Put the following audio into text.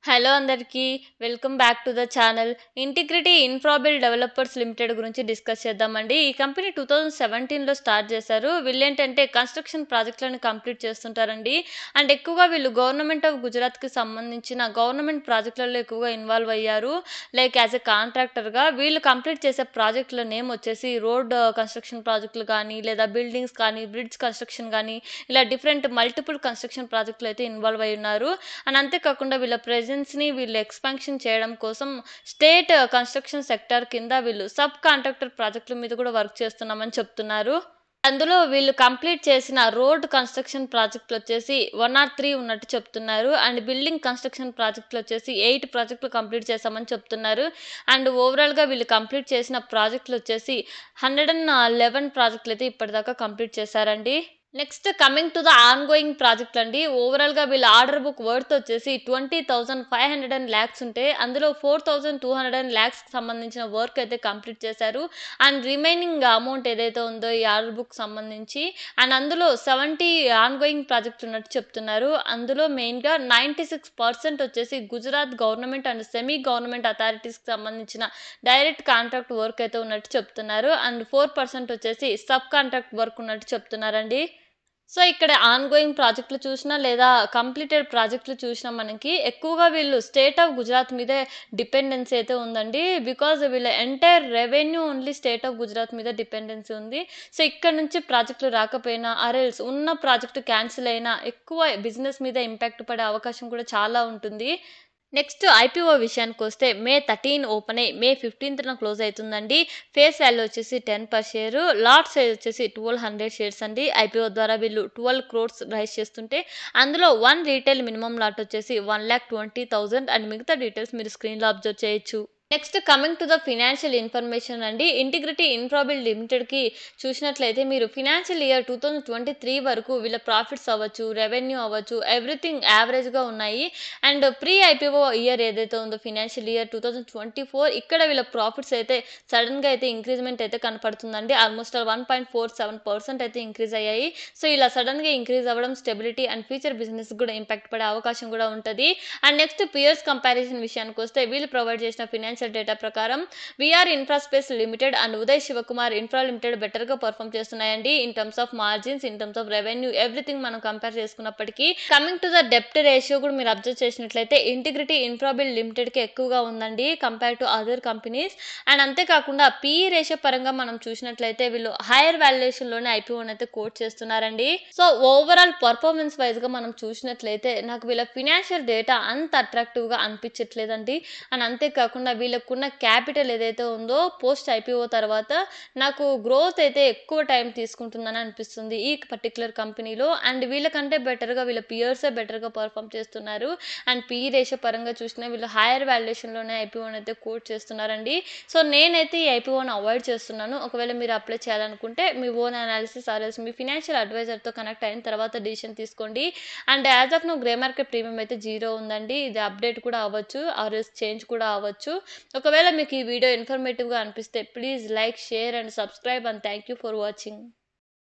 Hello అందరికీ. Welcome back to the channel. Integrity Infrabuild Developers Limited గురించి discuss చేద్దామండి. ఈ కంపెనీ 2017లో స్టార్ట్ చేశారు. వీళ్ళేంటంటే కన్‌స్ట్రక్షన్ ప్రాజెక్ట్‌లను కంప్లీట్ చేస్తుంటారండి. అండ్ ఎక్కువగా వీళ్ళు గవర్నమెంట్ ఆఫ్ గుజరాత్‌కి సంబంధించిన గవర్నమెంట్ ప్రాజెక్ట్‌లలో ఎక్కువగా ఇన్వాల్వ్ అయ్యారు. లైక్ యాస్ ఎ కాంట్రాక్టర్‌గా వీళ్ళు కంప్లీట్ చేసే ప్రాజెక్ట్‌ల నేమ్ వచ్చేసి రోడ్ కన్‌స్ట్రక్షన్ ప్రాజెక్ట్‌లు కానీ, లేదా బిల్డింగ్స్ కానీ, బ్రిడ్జ్ కన్‌స్ట్రక్షన్ గానీ, ఇలా డిఫరెంట్ మల్టిపుల్ కన్‌స్ట్రక్షన్ ప్రాజెక్ట్‌లో అయితే ఇన్వాల్వ్ అయ్యి ఉన్నారు. అండ్ అంతేకాకుండా వీళ్ళ ప్రెజెన్స్‌ని వీళ్ళు ఎక్స్‌పాన్షన్ చేయడం కోసం స్టేట్ కన్‌స్ట్రక్షన్ సెక్టార్ కింద వీళ్ళు సబ్ కాంట్రాక్టర్ ప్రాజెక్ట్‌ల మీద కూడా వర్క్ చేస్తున్నామని చెప్తున్నారు. అందులో వీళ్ళు కంప్లీట్ చేసిన రోడ్ కన్‌స్ట్రక్షన్ ప్రాజెక్ట్‌లొచ్చేసి 103 ఉన్నట్టు చెప్తున్నారు. అండ్ బిల్డింగ్ కన్‌స్ట్రక్షన్ ప్రాజెక్ట్‌లొచ్చేసి 8 ప్రాజెక్ట్‌లు కంప్లీట్ చేశామని చెప్తున్నారు. అండ్ ఓవరాల్‌గా వీళ్ళు కంప్లీట్ చేసిన ప్రాజెక్ట్‌లొచ్చేసి 111 ప్రాజెక్ట్‌లయితే ఇప్పటిదాకా కంప్లీట్ చేశారండి. Next coming to the ongoing ప్రాజెక్ట్‌లండి. ఓవరాల్‌గా వీళ్ళ ఆర్డర్ బుక్ వర్త్ వచ్చేసి 20,500 లాక్స్ ఉంటే, అందులో 4,200 లాక్స్‌కి సంబంధించిన వర్క్ అయితే కంప్లీట్ చేశారు. అండ్ రిమైనింగ్ అమౌంట్ ఏదైతే ఉందో ఈ ఆర్డర్ బుక్ సంబంధించి అండ్ అందులో 70 ఆన్‌గోయింగ్ ప్రాజెక్ట్స్ ఉన్నట్టు చెప్తున్నారు. అందులో మెయిన్‌గా 96% వచ్చేసి Gujarat government and semi government అథారిటీస్‌కి సంబంధించిన డైరెక్ట్ కాంట్రాక్ట్ వర్క్ అయితే ఉన్నట్టు చెప్తున్నారు. అండ్ 4% వచ్చేసి సబ్ కాంట్రాక్ట్ వర్క్ ఉన్నట్టు చెప్తున్నారండి. సో, ఇక్కడ ఆన్‌గోయింగ్ ప్రాజెక్ట్‌లు చూసినా, లేదా కంప్లీటెడ్ ప్రాజెక్ట్‌లు చూసినా మనకి ఎక్కువగా వీళ్ళు స్టేట్ ఆఫ్ గుజరాత్ మీదే డిపెండెన్సీ అయితే ఉందండి. బికాజ్ వీళ్ళ entire revenue only state of Gujarat మీద డిపెండెన్సీ ఉంది. సో, ఇక్కడ నుంచి ప్రాజెక్ట్‌లు రాకపోయినా ఆరెల్స్ ఉన్న ప్రాజెక్ట్ క్యాన్సిల్ అయినా ఎక్కువ బిజినెస్ మీద ఇంపాక్ట్ పడే అవకాశం కూడా చాలా ఉంటుంది. నెక్స్ట్ ఐపీఓ విషయానికొస్తే మే 13 ఓపెన్ అయ్యి మే 15న క్లోజ్ అయితుందండి. ఫేస్ వాల్యూ వచ్చేసి 10 పర్ షేరు. లాట్ సైజ్ వచ్చేసి 1200 షేర్స్ అండి. ఐపీఓ ద్వారా వీళ్ళు 12 క్రోర్స్ రైజ్ చేస్తుంటే, అందులో 1 రీటైల్ మినిమమ్ లాట్ వచ్చేసి 1,20,000 అండ్ మిగతా డీటెయిల్స్ మీరు స్క్రీన్‌లో అబ్జర్వ్ చేయొచ్చు. Next coming to the financial information అండి. ఇంటిగ్రిటీ ఇన్ఫ్రాబిల్ లిమిటెడ్‌కి చూసినట్లయితే మీరు ఫినాన్షియల్ ఇయర్ 2023 వరకు వీళ్ళ ప్రాఫిట్స్ అవ్వచ్చు, రెవెన్యూ అవ్వచ్చు, ఎవ్రీథింగ్ యావరేజ్‌గా ఉన్నాయి. అండ్ ప్రీ ఐపీఓ ఇయర్ ఏదైతే ఉందో ఫినాన్షియల్ ఇయర్ 2024 ఇక్కడ వీళ్ళ ప్రాఫిట్స్ అయితే సడెన్‌గా అయితే ఇంక్రీజ్‌మెంట్ అయితే కనపడుతుందండి. ఆల్మోస్ట్ 1.47% అయితే ఇంక్రీజ్ అయ్యాయి. సో, ఇలా సడెన్‌గా ఇంక్రీజ్ అవ్వడం స్టెబిలిటీ అండ్ ఫ్యూచర్ బిజినెస్‌కి కూడా ఇంపాక్ట్ పడే అవకాశం కూడా ఉంటది. అండ్ నెక్స్ట్ పియర్స్ కంపారిజన్ విషయానికొస్తే వీళ్ళు ప్రొవైడ్ చేసిన ఫినాన్షియల్ డేటా ప్రకారం VR Infraspace Limited and Uday Shivakumar Infra Limited బెటర్‌గా పర్ఫార్మ్ చేస్తున్నాయండి. In terms of margins, in terms of revenue everything మనం కంపేర్ చేసుకున్నప్పటికీ కమింగ్ టు ద డెప్ట్ రేషియో కూడా మీరు అబ్జర్వ్ చేసినట్లయితే ఇంటిగ్రిటీ ఇన్ఫ్రాబిల్ లిమిటెడ్‌కి ఎక్కువగా ఉందండి compare to other companies. And అంతేకాకుండా పీఈ రేషియో పరంగా మనం చూసినట్లయితే వీళ్ళు హైయర్ వాల్యుయేషన్‌లోనే ఐపీఓని అయితే కోట్ చేస్తున్నారండి. సో, ఓవరాల్ పర్ఫార్మెన్స్ వైస్‌గా మనం చూసినట్లయితే నాకు వీళ్ళ ఫినాన్షియల్ డేటా అంత అట్రాక్టివ్‌గా అనిపించట్లేదండి. అండ్ అంతేకాకుండా వీళ్ళకున్న క్యాపిటల్ ఏదైతే ఉందో పోస్ట్ ఐపీఓ తర్వాత నాకు గ్రోత్ అయితే ఎక్కువ టైం తీసుకుంటుందని అనిపిస్తుంది ఈ పర్టిక్యులర్ కంపెనీలో. అండ్ వీళ్ళకంటే బెటర్‌గా వీళ్ళ పియర్సే బెటర్‌గా పర్ఫార్మ్ చేస్తున్నారు. అండ్ పీఈ రేషియో పరంగా చూసినా వీళ్ళు హైయర్ వాల్యుయేషన్‌లోనే ఐపీఓని అయితే కోట్ చేస్తున్నారండి. సో, నేనైతే ఈ ఐపీఓని అవాయిడ్ చేస్తున్నాను. ఒకవేళ మీరు అప్లై చేయాలనుకుంటే మీ ఓన్ అనాలిసిస్ ఆర్ఎల్స్ మీ ఫినాన్షియల్ అడ్వైజర్‌తో కనెక్ట్ అయిన తర్వాత డిసిషన్ తీసుకోండి. And as of now grey market premium అయితే 0 ఉందండి. ఇది అప్డేట్ కూడా అవ్వచ్చు ఆర్ఎల్స్ చేంజ్ కూడా అవ్వచ్చు. ఒకవేళ మీకు ఈ వీడియో ఇన్ఫర్మేటివ్‌గా అనిపిస్తే please like, share and subscribe and thank you for watching.